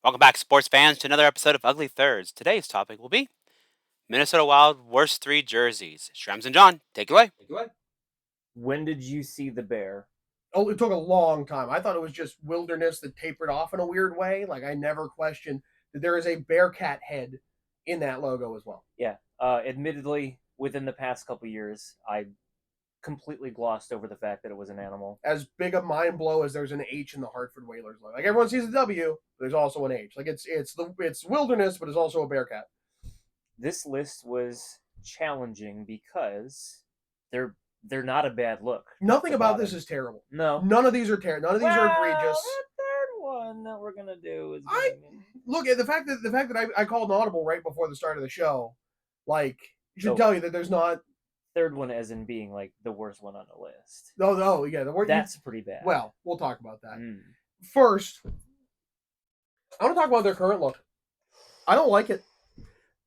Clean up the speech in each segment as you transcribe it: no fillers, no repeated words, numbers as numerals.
Welcome back, sports fans, to another episode of Ugly Thirds. Today's topic will be Minnesota Wild worst three jerseys. Shrems and John, take it away. When did you see the bear? Oh, it took a long time. I thought it was just wilderness that tapered off in a weird way. Like I never questioned that there is a Bearcat head in that logo as well. Yeah. Admittedly, within the past couple years, I completely glossed over the fact that it was an animal. As big a mind blow as there's an H in the Hartford Whalers logo. Like everyone sees a W, there's also an H. Like it's wilderness, but it's also a Bearcat. This list was challenging because they're not a bad look. Nothing about this is terrible. No. None of these are terrible. None of these are egregious. The third one that we're gonna do is Look at the fact that I called an audible right before the start of the show, like should tell you that there's not third one as in being like the worst one on the list. Oh yeah, that's pretty bad. Well, we'll talk about that. First, I want to talk about their current look. I don't like it.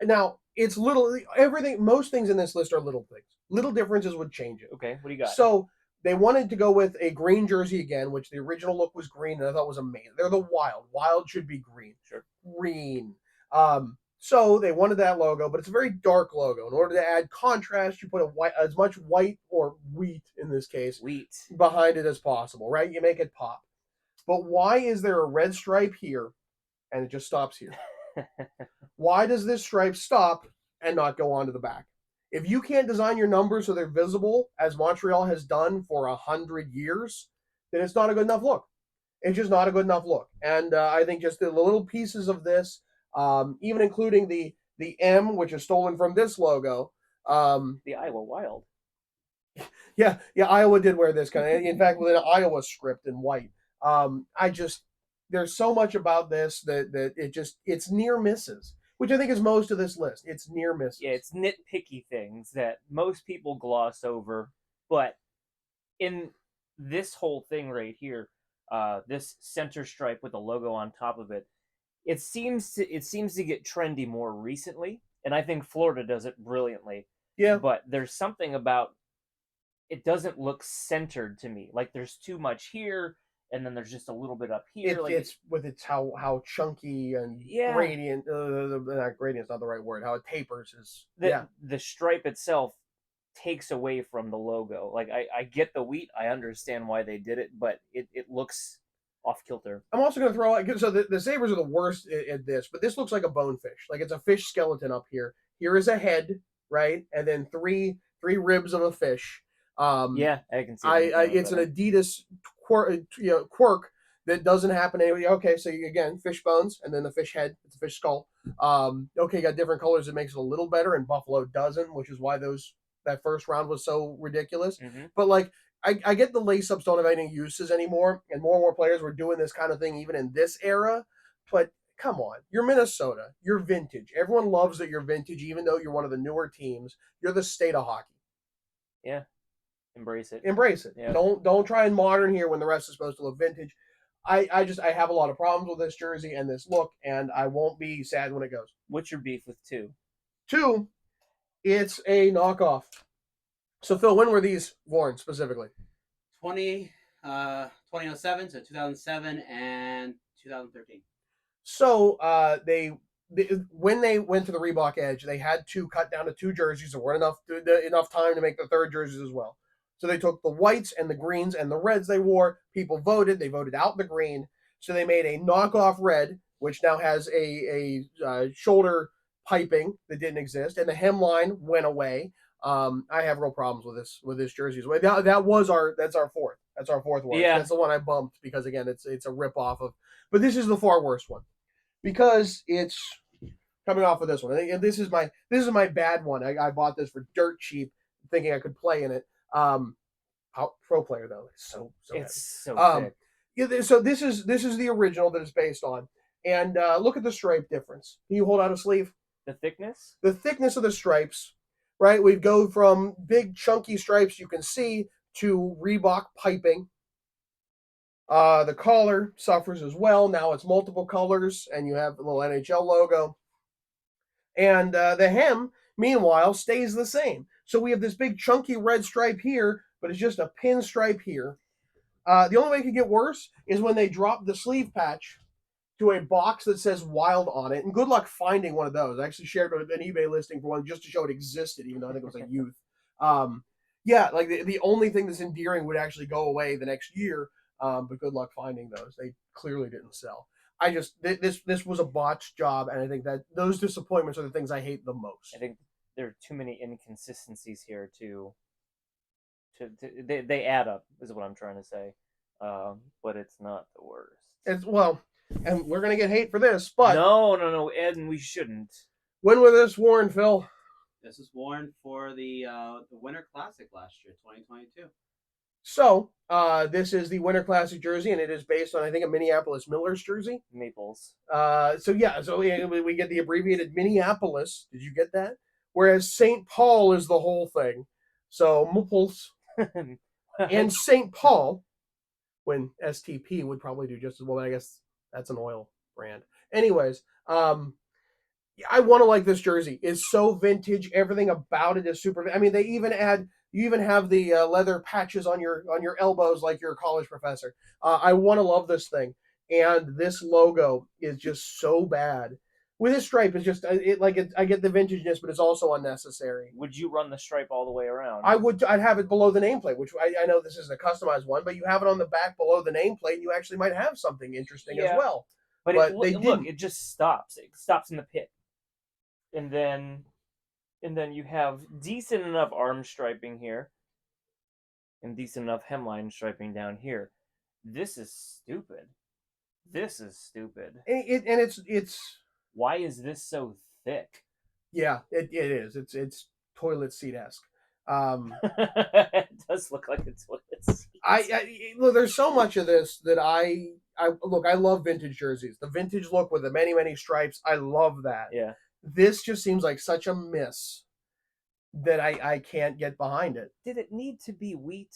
Now, it's most things in this list are little things. Little differences would change it. Okay, what do you got? So they wanted to go with a green jersey again, which the original look was green, and I thought was amazing. They're the Wild. Wild should be green. Sure. Green. So they wanted that logo, but it's a very dark logo. In order to add contrast, you put as much white or wheat in this case behind it as possible, right? You make it pop. But why is there a red stripe here and it just stops here? Why does this stripe stop and not go onto the back? If you can't design your numbers so they're visible, as Montreal has done for 100 years, then it's not a good enough look. It's just not a good enough look. And I think just the little pieces of this, even including the M, which is stolen from this logo. The Iowa Wild. Yeah, Iowa did wear this kind of. In fact, with an Iowa script in white. There's so much about this that it's near misses, which I think is most of this list. It's near misses. Yeah, it's nitpicky things that most people gloss over, but in this whole thing right here, this center stripe with the logo on top of it, it seems to get trendy more recently, and I think Florida does it brilliantly. Yeah. But there's something about it doesn't look centered to me. Like there's too much here, and then there's just a little bit up here. It's how chunky and gradient. Not gradient's not the right word. How it tapers is. The stripe itself takes away from the logo. Like I get the wheat. I understand why they did it, but it looks off kilter. I'm also going to throw out, so the Sabres are the worst at this, but this looks like a bonefish. Like it's a fish skeleton up here. Here is a head, right? And then three ribs of a fish. Yeah, I can see. It's an Adidas quirk that doesn't happen anyway. Okay, so again, fish bones, and then the fish head. It's a fish skull. Okay, got different colors. It makes it a little better, and Buffalo doesn't, which is why that first round was so ridiculous. Mm-hmm. But like, I get the lace-ups don't have any uses anymore, and more players were doing this kind of thing even in this era. But come on, you're Minnesota. You're vintage. Everyone loves that you're vintage, even though you're one of the newer teams. You're the state of hockey. Yeah. Embrace it. Yeah. Don't try and modern here when the rest is supposed to look vintage. I have a lot of problems with this jersey and this look, and I won't be sad when it goes. What's your beef with 2? 2, it's a knockoff. So Phil, when were these worn specifically? 2007 to 2007 and 2013. So when they went to the Reebok Edge, they had to cut down to 2 jerseys. There weren't enough time to make the third jerseys as well. So they took the whites and the greens and the reds they wore. People voted. They voted out the green. So they made a knockoff red, which now has a shoulder piping that didn't exist, and the hemline went away. I have real problems with this jersey. That's our fourth. That's our fourth one. Yeah. That's the one I bumped because again it's a rip off of. But this is the far worst one because it's coming off of this one. And this is my bad one. I bought this for dirt cheap, thinking I could play in it. Pro player though. It's so thick. Yeah. So this is the original that it's based on. And look at the stripe difference. Can you hold out a sleeve? The thickness? The thickness of the stripes, right? We go from big chunky stripes you can see to Reebok piping. The collar suffers as well. Now it's multiple colors, and you have the little NHL logo. And the hem, meanwhile, stays the same. So we have this big chunky red stripe here, but it's just a pin stripe here. The only way it could get worse is when they drop the sleeve patch to a box that says Wild on it, and good luck finding one of those. I actually shared an eBay listing for one just to show it existed, even though I think it was a youth. Yeah, like the only thing that's endearing would actually go away the next year, but good luck finding those. They clearly didn't sell. I just this was a botched job, and I think that those disappointments are the things I hate the most. I think there are too many inconsistencies here they add up, is what I'm trying to say. But it's not the worst. It's well, and we're gonna get hate for this, but no, Ed, and we shouldn't. When was this worn, Phil? This was worn for the Winter Classic last year, 2022. So, this is the Winter Classic jersey, and it is based on, I think, a Minneapolis Millers jersey. Maples. So we get the abbreviated Minneapolis. Did you get that? Whereas St. Paul is the whole thing. So, Maples and St. Paul, when STP would probably do just as well. I guess that's an oil brand. Anyways, I want to like this jersey. It's so vintage. Everything about it is super. I mean, they even add. You even have the leather patches on your elbows like you're a college professor. I want to love this thing, and this logo is just so bad. With this stripe, it's just I get the vintageness, but it's also unnecessary. Would you run the stripe all the way around? I would. I'd have it below the nameplate, which I know this isn't a customized one, but you have it on the back below the nameplate. You actually might have something interesting as well. But look, it just stops. It stops in the pit, and then you have decent enough arm striping here, and decent enough hemline striping down here. This is stupid. This is stupid. And it's why is this so thick? Yeah, it is. It's toilet seat esque. It does look like a toilet seat. Look, there's so much of this that I look. I love vintage jerseys. The vintage look with the many stripes. I love that. Yeah. This just seems like such a miss that I can't get behind it. Did it need to be wheat?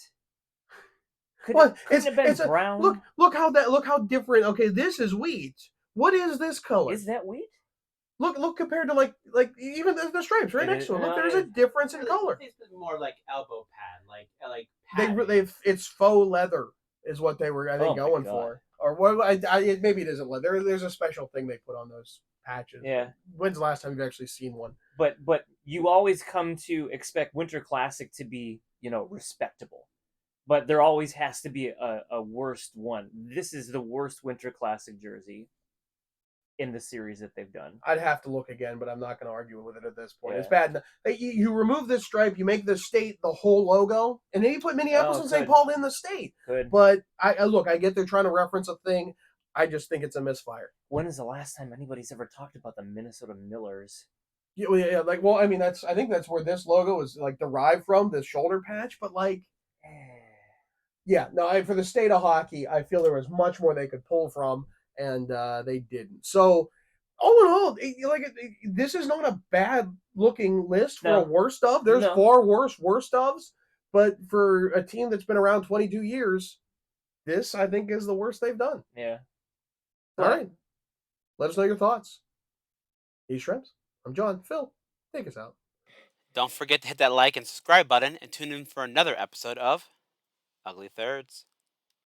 Couldn't it have been brown? Look how different. Okay, this is wheat. What is this color? Is that wheat? Look compared to like even the stripes right next to it. Look, there's a difference in color. It's more like elbow pad, like it's faux leather is what they were I think going for. Or what? Maybe it isn't leather. There's a special thing they put on those patches. Yeah. When's the last time you've actually seen one? But you always come to expect Winter Classic to be respectable. But there always has to be a worst one. This is the worst Winter Classic jersey in the series that they've done. I'd have to look again, but I'm not going to argue with it at this point. Yeah. It's bad. You remove this stripe, you make the state the whole logo, and then you put Minneapolis and St. Paul in the state. Good. But I get they're trying to reference a thing. I just think it's a misfire. When is the last time anybody's ever talked about the Minnesota Millers? Yeah, I mean, I think that's where this logo is like derived from, this shoulder patch. But yeah, no. For the state of hockey, I feel there was much more they could pull from. And they didn't. So, all in all, this is not a bad looking list for a worst of. There's far worse ofs, but for a team that's been around 22 years, this I think is the worst they've done. Yeah. All right. Let us know your thoughts. He's Shrimps. I'm John. Phil, take us out. Don't forget to hit that like and subscribe button and tune in for another episode of Ugly Thirds.